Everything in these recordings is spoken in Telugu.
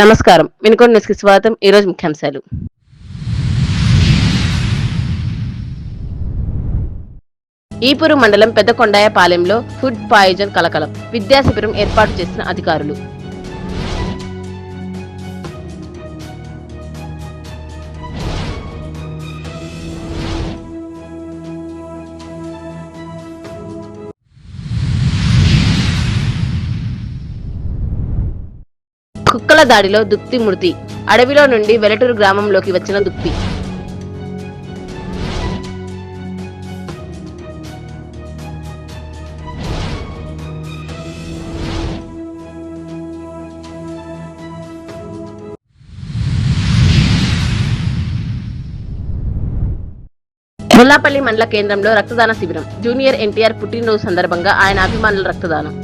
నమస్కారం. వినుకొండ న్యూస్‌కి స్వాగతం. ఈరోజు ముఖ్యాంశాలు. ఈపూరు మండలం పెద్దకొండాయపాలెంలో ఫుడ్ పాయిజన్ కలకలం. విద్యా శిబిరం ఏర్పాటు చేసిన అధికారులు. కుక్కల దాడిలో దుప్తి మృతి. అడవిలో నుండి వెలటూరు గ్రామంలోకి వచ్చిన దుప్తి. ముల్లాపల్లి మండల కేంద్రంలో రక్తదాన శిబిరం. జూనియర్ ఎన్టీఆర్ పుట్టినరోజు సందర్భంగా ఆయన అభిమానుల రక్తదానం.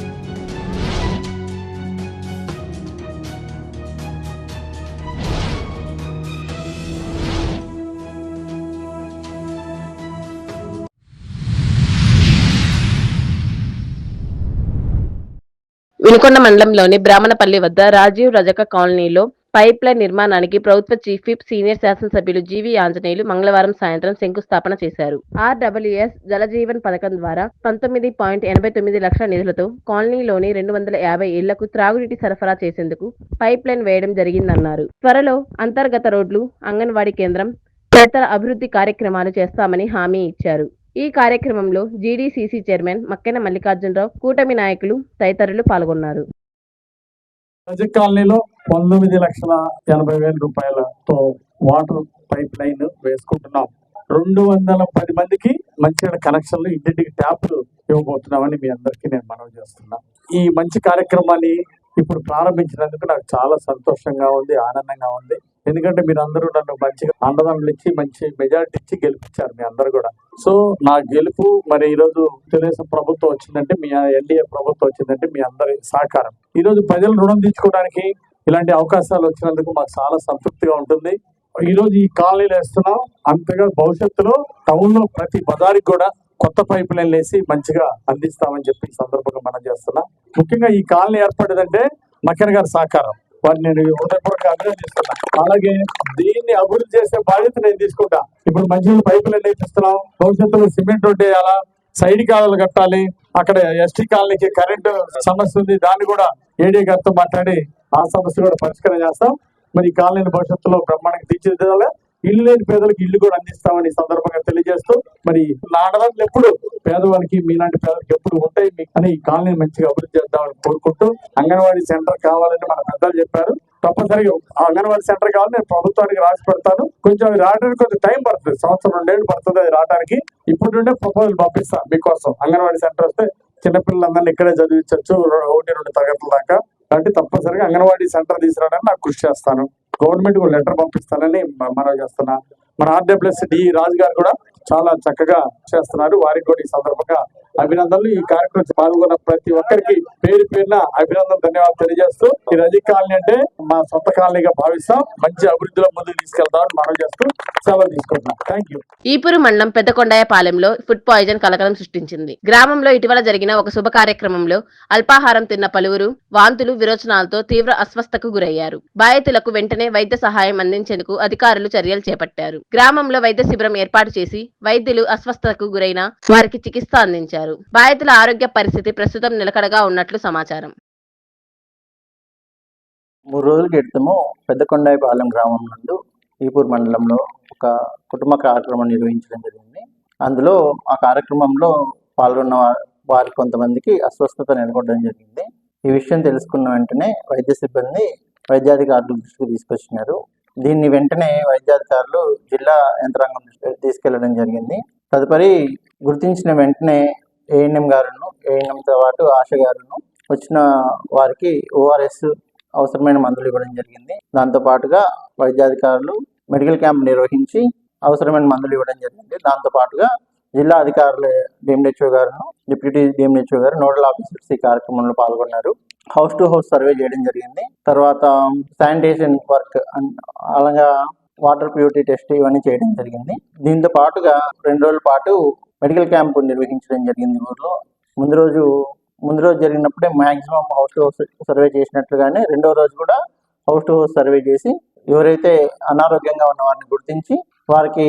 వినుకొండ మండలంలోని బ్రాహ్మణపల్లి వద్ద రాజీవ్ రజక కాలనీలో పైప్ లైన్ నిర్మాణానికి ప్రభుత్వ చీఫ్ విప్ సీనియర్ శాసనసభ్యులు జీవి ఆంజనేయులు మంగళవారం సాయంత్రం శంకుస్థాపన చేశారు. ఆర్డబ్ల్యూఎస్ జలజీవన్ పథకం ద్వారా 19.89 లక్షల నిధులతో కాలనీలోని 250 ఇళ్లకు త్రాగునీటి సరఫరా చేసేందుకు పైప్ లైన్ వేయడం జరిగిందన్నారు. త్వరలో అంతర్గత రోడ్లు, అంగన్వాడీ కేంద్రం తదితర అభివృద్ధి కార్యక్రమాలు చేస్తామని హామీ ఇచ్చారు. ఈ కార్యక్రమంలో జీడీసీసీ చైర్మన్ మక్కెన మల్లికార్జునరావు, కూటమి నాయకులు తదితరులు పాల్గొన్నారు. ప్రాజెక్ట్ కాలనీలో 19,80,000 రూపాయలతో వాటర్ పైప్ లైన్ వేసుకుంటున్నాం. 210 మందికి మంచి కనెక్షన్లు, ఇంటింటికి ట్యాప్లు ఇవ్వబోతున్నామని మీ అందరికీ నేను మనవి చేస్తున్నా. ఈ మంచి కార్యక్రమాన్ని ఇప్పుడు ప్రారంభించినందుకు నాకు చాలా సంతోషంగా ఉంది, ఆనందంగా ఉంది. ఎందుకంటే మీరు అందరూ నన్ను మంచిగా అండదండలు ఇచ్చి మంచి మెజారిటీ ఇచ్చి గెలిపించారు మీ అందరు కూడా. సో నా గెలుపు మరి ఈరోజు తెలుగుదేశం ప్రభుత్వం వచ్చిందంటే, మీ ఎన్డీఏ ప్రభుత్వం వచ్చిందంటే మీ అందరి సహకారం. ఈరోజు ప్రజలు రుణం తీర్చుకోవడానికి ఇలాంటి అవకాశాలు వచ్చినందుకు మాకు చాలా సంతృప్తిగా ఉంటుంది. ఈ రోజు ఈ కాలనీలు వేస్తున్నాం, అంతగా భవిష్యత్తులో టౌన్ లో ప్రతి బజార్కి కూడా కొత్త పైప్ లైన్లు వేసి మంచిగా అందిస్తామని చెప్పి ఈ సందర్భంగా మనం చేస్తున్నాం. ముఖ్యంగా ఈ కాలనీ ఏర్పడేదంటే మకెన గారి సహకారం, వారిని నేను హృదయపూర్వకంగా అభినందిస్తున్నా. అలాగే దీన్ని అభివృద్ధి చేసే బాధ్యత నేను తీసుకుంటా. ఇప్పుడు మంచి పైప్ లైన్ వేపిస్తున్నాం, భవిష్యత్తులో సిమెంట్ రోడ్డు వేయాలా, సైడ్ కాలువలు కట్టాలి, అక్కడ ఎస్టీ కాలనీకి కరెంటు సమస్య ఉంది, దాన్ని కూడా ఏడీ గారితో మాట్లాడి ఆ సమస్య కూడా పరిష్కారం చేస్తాం. మరి ఈ కాలనీని భవిష్యత్తులో బ్రహ్మాండంగా తీర్చిదిద్దాలి. ఇల్లు లేని పేదలకు ఇల్లు కూడా అందిస్తామని సందర్భంగా తెలియజేస్తూ, మరి నాడదాన్ని ఎప్పుడు పేదవాళ్ళకి మీలాంటి పేదలకు ఎప్పుడు ఉంటాయి అని ఈ కాలనీ మంచిగా అభివృద్ధి చేద్దామని కోరుకుంటూ, అంగన్వాడీ సెంటర్ కావాలని మన పెద్దలు చెప్పారు. తప్పనిసరిగా అంగన్వాడీ సెంటర్ కావాలని నేను ప్రభుత్వానికి రాసి పెడతాను. కొంచెం అది రావడానికి కొంచెం టైం పడుతుంది, 1-2 ఏళ్ళు పడుతుంది అది రావడానికి. ఇప్పుడు నుండే ప్రపోజల్ పంపిస్తాను మీకోసం. అంగన్వాడీ సెంటర్ వస్తే చిన్నపిల్లలందరినీ ఇక్కడే చదివించవచ్చు 1-2 తరగతుల దాకా. కాబట్టి తప్పనిసరిగా అంగన్వాడీ సెంటర్ తీసుకురావడానికి నాకు కృషి చేస్తాను. గవర్నమెంట్ కూడా లెటర్ పంపిస్తానని మనవి చేస్తున్నా. మన ఆర్డబ్ల్యూఎస్ డి రాజు గారు కూడా చాలా చక్కగా చేస్తున్నారు, వారికి కూడా ఈ సందర్భంగా అభినందనలు. ఈ కార్యక్రమం పాల్గొన్న ప్రతి ఒక్కరికి పేరు పేరున అభినందనలు, ధన్యవాదాలు తెలియజేస్తూ, ఈ రజీ కాలనీ అంటే మా సొంత కాలనీగా భావిస్తాం, మంచి అభివృద్ధిలో ముందుకు తీసుకెళ్తామని మనం చేస్తూ సెలవు తీసుకుంటున్నాం. Thank you. ఈపూరు మండలం పెద్దకొండాయపాలెంలో ఫుడ్ పాయిజన్ కలకలం సృష్టించింది. గ్రామంలో ఇటీవల జరిగిన ఒక శుభ కార్యక్రమంలో అల్పాహారం తిన్న పలువురు వాంతులు, విరోచనాలతో తీవ్ర అస్వస్థకు గురయ్యారు. బాధితులకు వెంటనే వైద్య సహాయం అందించేందుకు అధికారులు చర్యలు చేపట్టారు. గ్రామంలో వైద్య శిబిరం ఏర్పాటు చేసి వైద్యులు అస్వస్థతకు గురైన వారికి చికిత్స అందించారు. బాధితుల ఆరోగ్య పరిస్థితి ప్రస్తుతం నిలకడగా ఉన్నట్లు సమాచారం. 3 రోజుల క్రితము పెద్దకొండాయపాలెం గ్రామం నందు ఈపూర్ మండలంలో ఒక కుటుంబ కార్యక్రమం నిర్వహించడం జరిగింది. అందులో ఆ కార్యక్రమంలో పాల్గొన్న వారి కొంతమందికి అస్వస్థత నెలకొనడం జరిగింది. ఈ విషయం తెలుసుకున్న వెంటనే వైద్య సిబ్బంది వైద్యాధికారులు దృష్టికి తీసుకొచ్చినారు. దీన్ని వెంటనే వైద్యాధికారులు జిల్లా యంత్రాంగం దృష్టికి తీసుకెళ్లడం జరిగింది. తదుపరి గుర్తించిన వెంటనే ఏఎన్ఎం గారును, ఏఎన్ఎంతో పాటు ఆశ గారును వచ్చిన వారికి ఓఆర్ఎస్ అవసరమైన మందులు ఇవ్వడం జరిగింది. దాంతో పాటుగా వైద్యాధికారులు మెడికల్ క్యాంప్ నిర్వహించి అవసరమైన మందులు ఇవ్వడం జరిగింది. దాంతో పాటుగా జిల్లా అధికారులు డిఎంహెచ్ఓ గారును, డిప్యూటీ డిఎంహెచ్ఓ గారు, నోడల్ ఆఫీసర్స్ ఈ కార్యక్రమంలో పాల్గొన్నారు. హౌస్ టు హౌస్ సర్వే చేయడం జరిగింది. తర్వాత శానిటేషన్ వర్క్, అలాగా వాటర్ ప్యూరిటీ టెస్ట్ ఇవన్నీ చేయడం జరిగింది. దీంతో పాటుగా 2 రోజుల పాటు మెడికల్ క్యాంపు నిర్వహించడం జరిగింది ఊర్లో. ముందు రోజు జరిగినప్పుడే maximum house to house survey చేసినట్లుగానే రెండో రోజు కూడా హౌస్ టు హౌస్ సర్వే చేసి ఎవరైతే అనారోగ్యంగా ఉన్న వారిని గుర్తించి వారికి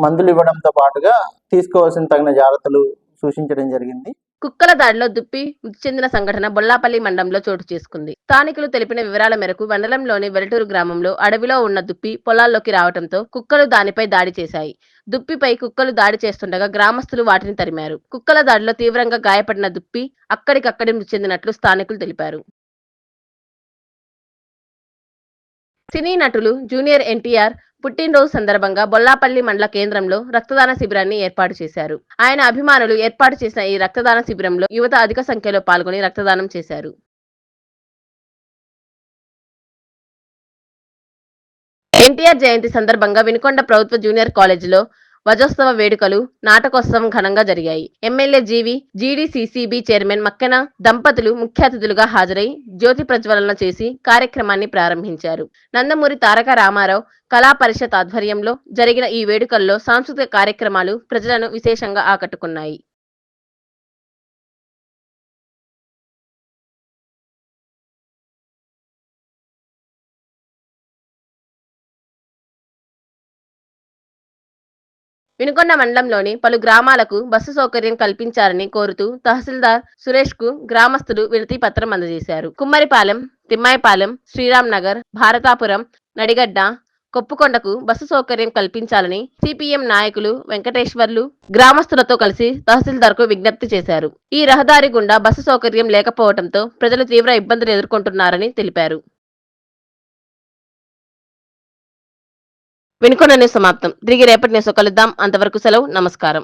మందులు ఇవ్వడంతో పాటుగా తీసుకోవాల్సిన తగిన జాగ్రత్తలు సూచించడం జరిగింది. కుక్కల దాడిలో దుప్పి మృతి చెందిన సంఘటన బొల్లాపల్లి మండలంలో చోటు చేసుకుంది. స్థానికులు తెలిపిన వివరాల మేరకు మండలంలోని వెలటూరు గ్రామంలో అడవిలో ఉన్న దుప్పి పొలాల్లోకి రావడంతో కుక్కలు దానిపై దాడి చేశాయి. దుప్పిపై కుక్కలు దాడి చేస్తుండగా గ్రామస్తులు వాటిని తరిమారు. కుక్కల దాడిలో తీవ్రంగా గాయపడిన దుప్పి అక్కడికక్కడే మృతి చెందినట్లు స్థానికులు తెలిపారు. సినీ నటులు జూనియర్ ఎన్టీఆర్ పుట్టినరోజు సందర్భంగా బొల్లాపల్లి మండల కేంద్రంలో రక్తదాన శిబిరాన్ని ఏర్పాటు చేశారు. ఆయన అభిమానులు ఏర్పాటు చేసిన ఈ రక్తదాన శిబిరంలో యువత అధిక సంఖ్యలో పాల్గొని రక్తదానం చేశారు. ఎన్టీఆర్ జయంతి సందర్భంగా వినుకొండ ప్రభుత్వ జూనియర్ కాలేజీలో వజోత్సవ వేడుకలు నాటకోత్సవం ఘనంగా జరిగాయి. ఎమ్మెల్యే జీడీసీసీబీ చైర్మన్ మక్కెన దంపతులు ముఖ్య అతిథులుగా హాజరై జ్యోతి ప్రజ్వలన చేసి కార్యక్రమాన్ని ప్రారంభించారు. నందమూరి తారక రామారావు కళా పరిషత్ ఆధ్వర్యంలో జరిగిన ఈ వేడుకల్లో సాంస్కృతిక కార్యక్రమాలు ప్రజలను విశేషంగా ఆకట్టుకున్నాయి. వినుకొండ మండలంలోని పలు గ్రామాలకు బస్సు సౌకర్యం కల్పించాలని కోరుతూ తహసీల్దార్ సురేష్ కు గ్రామస్తులు వినతి పత్రం అందజేశారు. కుమ్మరిపాలెం, తిమ్మాయిపాలెం, శ్రీరామ్ నగర్, భారతాపురం, నడిగడ్డ, కొప్పుకొండకు బస్సు సౌకర్యం కల్పించాలని సిపిఎం నాయకులు వెంకటేశ్వర్లు గ్రామస్తులతో కలిసి తహసీల్దార్ కు విజ్ఞప్తి చేశారు. ఈ రహదారి గుండా బస్సు సౌకర్యం లేకపోవడంతో ప్రజలు తీవ్ర ఇబ్బందులు ఎదుర్కొంటున్నారని తెలిపారు. వినుకొండ న్యూస్ సమాప్తం. తిరిగి రేపటి న్యూస్ కలుద్దాం. అంతవరకు సెలవు. నమస్కారం.